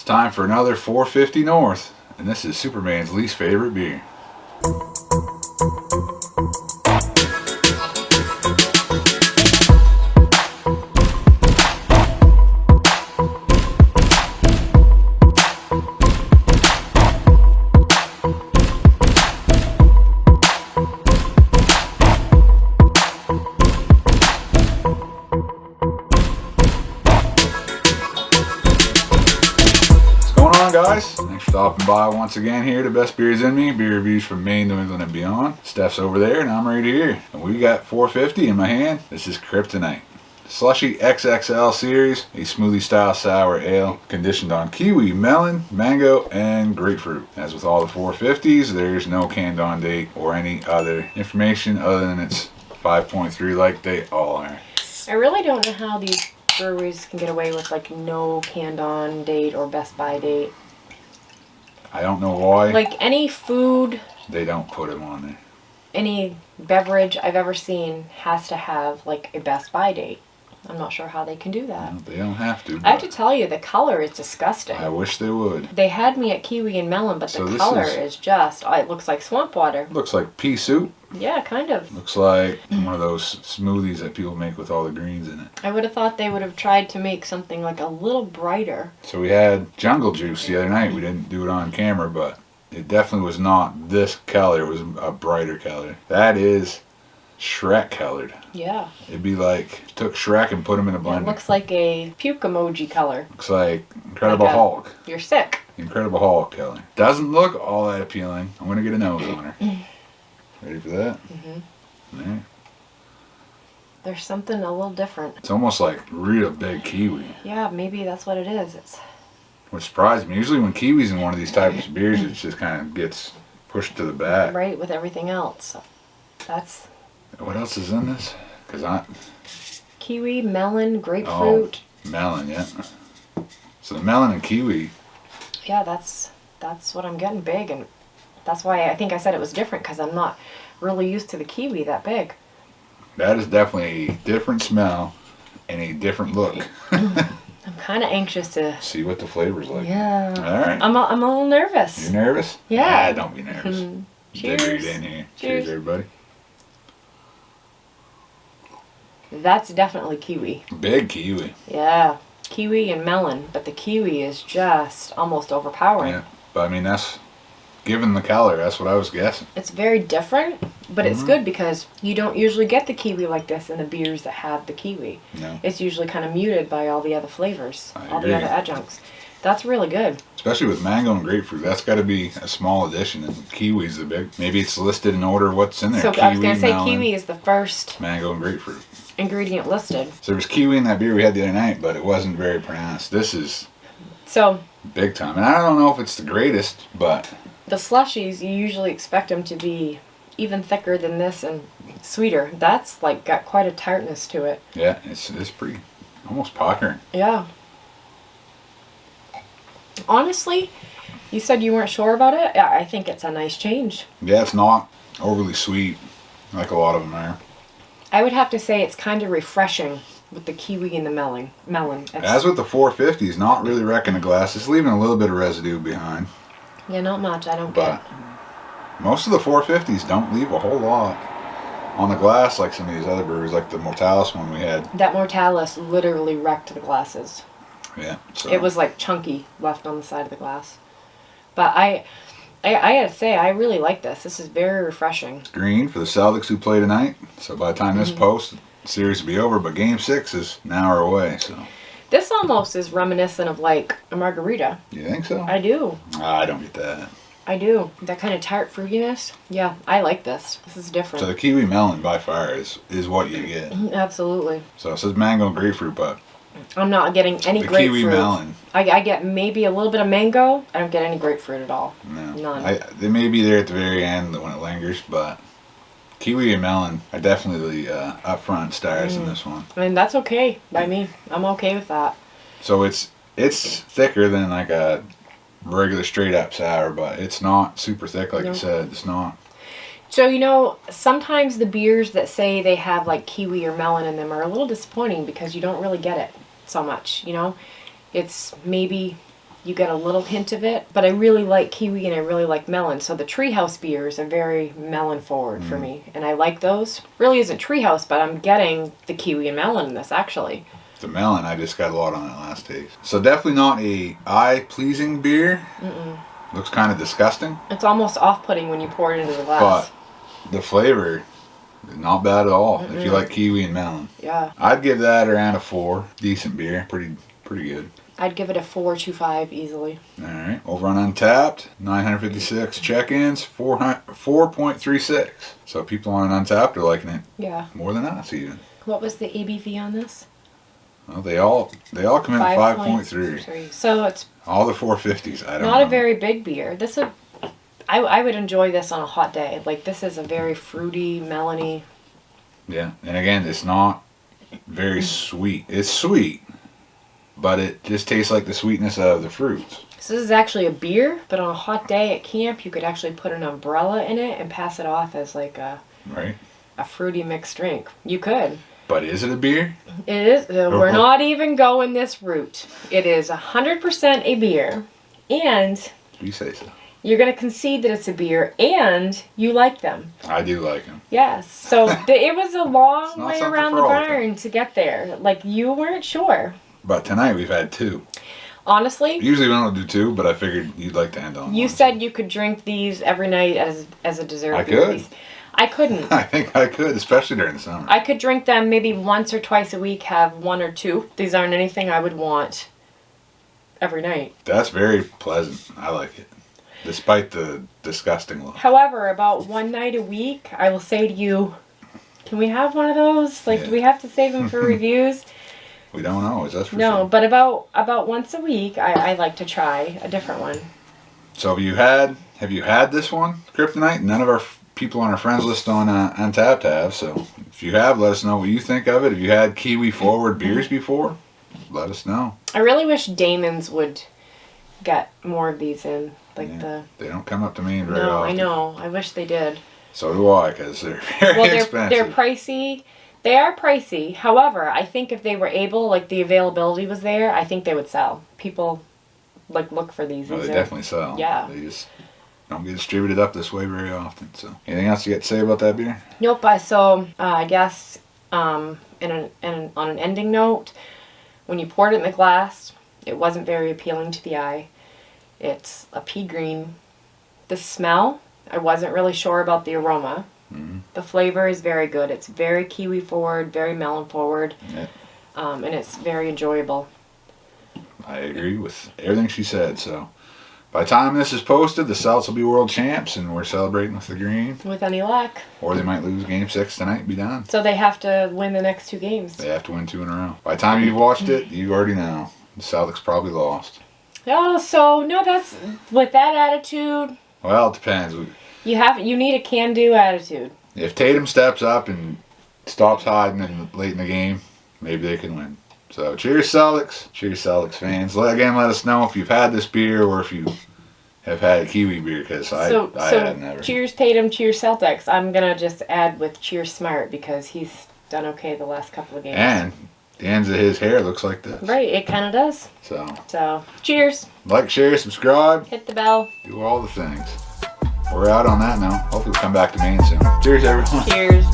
time for another 450 North, and this is Superman's least favorite beer. Guys, thanks for stopping by once again here to Best Beers in Me, beer reviews from Maine, New England, and beyond. Steph's over there and I'm right here, and we got 450 in my hand. This is Kryptonite Slushy XXL series, a smoothie style sour ale conditioned on kiwi, melon, mango, and grapefruit. As with all the 450s, there's no canned on date or any other information other than it's 5.3 like they all are. I really don't know how these breweries can get away with like no canned on date or best by date. I don't know why. Like any food, they don't put them on there. Any beverage I've ever seen has to have like a best by date. I'm not sure how they can do that. No, they don't have to. I have to tell you, the color is disgusting. I wish they would. They had me at kiwi and melon, but the color is just, it looks like swamp water. Looks like pea soup. Yeah, kind of. Looks like one of those smoothies that people make with all the greens in it. I would have thought they would have tried to make something like a little brighter. So we had jungle juice the other night. We didn't do it on camera, but it definitely was not this color. It was a brighter color. That is Shrek colored. Yeah. It'd be like, took Shrek and put him in a blender. It looks like a puke emoji color. Looks like Incredible Hulk. You're sick. Incredible Hulk color. Doesn't look all that appealing. I'm going to get a nose on her. Ready for that? Mm-hmm. There. There's something a little different. It's almost like real big kiwi. Yeah, maybe that's what it is. Which surprised me. Usually when kiwi's in one of these types of beers, it just kind of gets pushed to the back. Right, with everything else. That's... What else is in this? Kiwi, melon, grapefruit. Oh, melon, yeah. So the melon and kiwi. Yeah, that's what I'm getting big, and that's why I think I said it was different, because I'm not really used to the kiwi that big. That is definitely a different smell and a different look. I'm kind of anxious to see what the flavor's like. Yeah. All right. I'm a little nervous. You're nervous? Yeah. Don't be nervous. Cheers. Dig right in here. Cheers, everybody. That's definitely kiwi. Big kiwi. Yeah. Kiwi and melon, but the kiwi is just almost overpowering. Yeah, but I mean, that's, given the color, that's what I was guessing. It's very different, but it's good because you don't usually get the kiwi like this in the beers that have the kiwi. No. It's usually kind of muted by all the other flavors, all the other adjuncts. That's really good. Especially with mango and grapefruit. That's got to be a small addition, and kiwi's the big. Maybe it's listed in order what's in there. So kiwi, I was going to say melon, kiwi is the first mango and grapefruit ingredient listed. So there was kiwi in that beer we had the other night, but it wasn't very pronounced. This is big time. And I don't know if it's the greatest, but the slushies, you usually expect them to be even thicker than this and sweeter. That's like got quite a tartness to it. Yeah, it's pretty, almost puckering. Yeah. Honestly, you said you weren't sure about it. Yeah, I think it's a nice change. Yeah, it's not overly sweet like a lot of them are. I would have to say it's kind of refreshing with the kiwi and the melon. As with the 450s, not really wrecking the glass. It's leaving a little bit of residue behind. Yeah, not much. I don't But most of the 450s don't leave a whole lot on the glass like some of these other breweries, like the Mortalis one we had. That Mortalis literally wrecked the glasses. Yeah. So. It was like chunky left on the side of the glass. But I gotta say, I really like this. This is very refreshing. It's green for the Celtics who play tonight. So by the time this posts, the series will be over. But Game 6 is an hour away. So this almost is reminiscent of like a margarita. You think so? I do. I don't get that. I do. That kind of tart fruitiness. Yeah, I like this. This is different. So the kiwi melon by far is what you get. Absolutely. So it says mango and grapefruit, but I'm not getting any grapefruit. The kiwi melon. I get maybe a little bit of mango. I don't get any grapefruit at all. No. None. They may be there at the very end when it lingers, but kiwi and melon are definitely up front stars in this one. I mean, that's okay by me. I'm okay with that. So it's thicker than like a regular straight up sour, but it's not super thick like you said. It's not. So, you know, sometimes the beers that say they have like kiwi or melon in them are a little disappointing because you don't really get it so much, you know. It's maybe You get a little hint of it, but I really like kiwi and I really like melon. So the treehouse beers are very melon forward for me, and I like those. Really isn't treehouse, but I'm getting the kiwi and melon in this actually. The melon, I just got a lot on that last taste. So definitely not a eye-pleasing beer. Looks kind of disgusting. It's almost off-putting when you pour it into the glass. But the flavor, not bad at all. If you like kiwi and melon. Yeah. I'd give that around a 4. Decent beer. Pretty good. I'd give it a 4.25 easily. All right. Over on Untapped, 956 check-ins, 4.36. So people on Untapped are liking it. Yeah. More than us even. What was the ABV on this? Well, they all come in at 5.3. So it's all the 450s. I don't know. Not a very big beer. I would enjoy this on a hot day. Like, this is a very fruity, melony. Yeah, and again, it's not very sweet. It's sweet, but it just tastes like the sweetness of the fruits. So this is actually a beer, but on a hot day at camp, you could actually put an umbrella in it and pass it off as like a fruity mixed drink. You could. But is it a beer? It is. We're not even going this route. It is 100% a beer, and you say so. You're going to concede that it's a beer, and you like them. I do like them. Yes. So it was a long way around the barn to get there. Like, you weren't sure. But tonight we've had 2. Honestly. Usually we don't do 2, but I figured you'd like to end on You one. said you could drink these every night as a dessert. I could. I couldn't. I think I could, especially during the summer. I could drink them maybe once or twice a week, have 1 or 2. These aren't anything I would want every night. That's very pleasant. I like it. Despite the disgusting look. However, about 1 night a week, I will say to you, can we have one of those? Like, do we have to save them for reviews? We don't always, that's for sure. No, but about once a week, I like to try a different one. So have you had this one, Kryptonite? None of our people on our friends list on Untapped have. So if you have, let us know what you think of it. If you had kiwi forward beers before, let us know. I really wish Damon's would get more of these in. They don't come up to me very often. I know. I wish they did. So do I, because they're very expensive. They're pricey. They are pricey. However, I think if they were able, like the availability was there, I think they would sell. People look for these. Oh, they definitely sell. Yeah. They just don't get distributed up this way very often. So, anything else you got to say about that beer? Nope. I guess on an ending note, when you poured it in the glass, it wasn't very appealing to the eye. It's a pea green. The smell, I wasn't really sure about the aroma. Mm-hmm. The flavor is very good. It's very kiwi forward, very melon forward, and it's very enjoyable. I agree with everything she said. So, by the time this is posted, the Celts will be world champs, and we're celebrating with the green. With any luck. Or they might lose Game 6 tonight and be done. So they have to win the next 2 games. They have to win 2 in a row. By the time you've watched it, you already know. The Celtics probably lost. Oh, so no, that's with that attitude. Well, it depends. You need a can-do attitude. If Tatum steps up and stops hiding late in the game, maybe they can win. So cheers, Celtics. Cheers, Celtics fans. Let us know if you've had this beer or if you have had a kiwi beer, because I had never. Cheers, Tatum. Cheers, Celtics. I'm gonna just add with cheers, Smart, because he's done okay the last couple of games. And the ends of his hair looks like this. Right, it kind of does. So, cheers. Like, share, subscribe. Hit the bell. Do all the things. We're out on that now. Hopefully we'll come back to Maine soon. Cheers, everyone. Cheers.